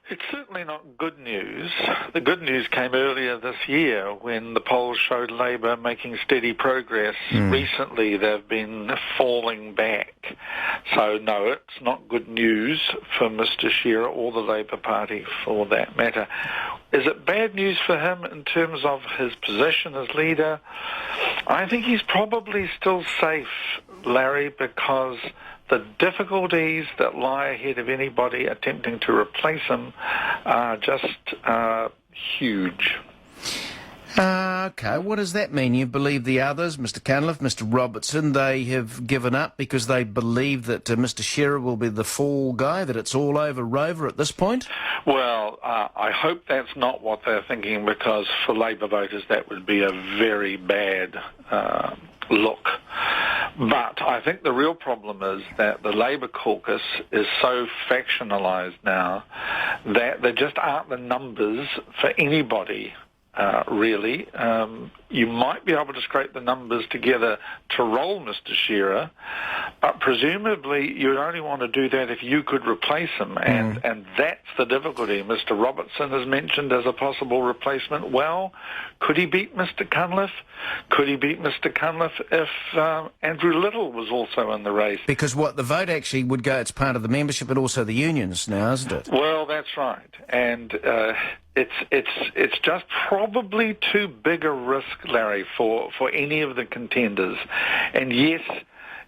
It's certainly not good news. The good news came earlier this year when the polls showed Labour making steady progress. Recently, they've been falling back. So, no, it's not good news for Mr Shearer or the Labour Party for that matter. Is it bad news for him in terms of his position as leader? I think he's probably still safe, Larry, because the difficulties that lie ahead of anybody attempting to replace him are just huge. OK, what does that mean? You believe the others, Mr Cunliffe, Mr Robertson, they have given up because they believe that Mr Shearer will be the fall guy, that it's all over Rover at this point? Well, I hope that's not what they're thinking, because for Labour voters that would be a very bad look. But I think the real problem is that the Labour caucus is so factionalised now that there just aren't the numbers for anybody, really. You might be able to scrape the numbers together to roll Mr Shearer, but presumably you'd only want to do that if you could replace him, and that's the difficulty. Mr Robertson is mentioned as a possible replacement. Well, could he beat Mr Cunliffe? Could he beat Mr Cunliffe if Andrew Little was also in the race? Because the vote actually would go, it's part of the membership but also the unions now, isn't it? Well, that's right. And it's just probably too big a risk, Larry, for any of the contenders. And yes,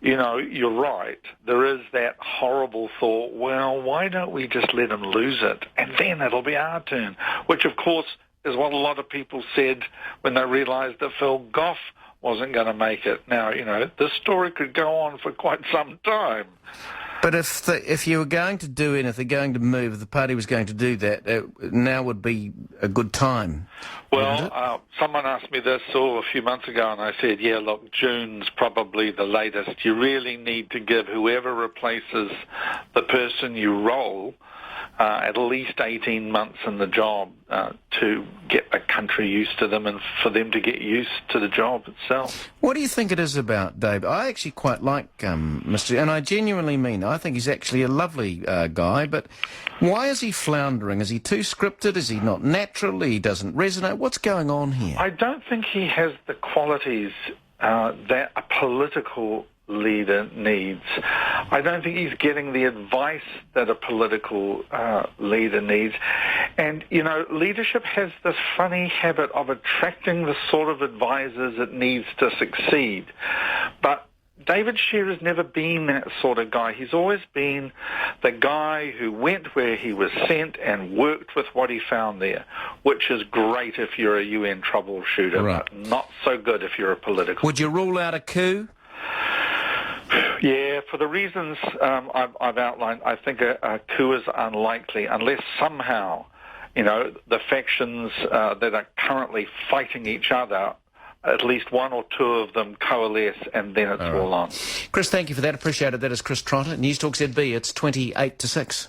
you know, you're right. There is that horrible thought, well, why don't we just let him lose it, and then it'll be our turn, which, of course, is what a lot of people said when they realised that Phil Goff wasn't going to make it. Now, you know, this story could go on for quite some time. But if you were going to do anything, going to move, if the party was going to do that, now would be a good time. Well, someone asked me this a few months ago, and I said, yeah, look, June's probably the latest. You really need to give whoever replaces the person you roll at least 18 months in the job to get the country used to them and for them to get used to the job itself. What do you think it is about Dave? I actually quite like Mr. And I genuinely mean, I think he's actually a lovely guy, but why is he floundering? Is he too scripted? Is he not natural? He doesn't resonate? What's going on here? I don't think he has the qualities that a political leader needs. I don't think he's getting the advice that a political leader needs. And, you know, leadership has this funny habit of attracting the sort of advisors it needs to succeed. But David Shearer's never been that sort of guy. He's always been the guy who went where he was sent and worked with what he found there, which is great if you're a UN troubleshooter, but not so good if you're a political. Would you rule out a coup? Yeah, for the reasons I've outlined, I think a coup is unlikely unless somehow, you know, the factions that are currently fighting each other, at least one or two of them coalesce, and then it's all on. Chris, thank you for that. Appreciate it. That is Chris Trotter, NewstalkZB. It's 28 to 6.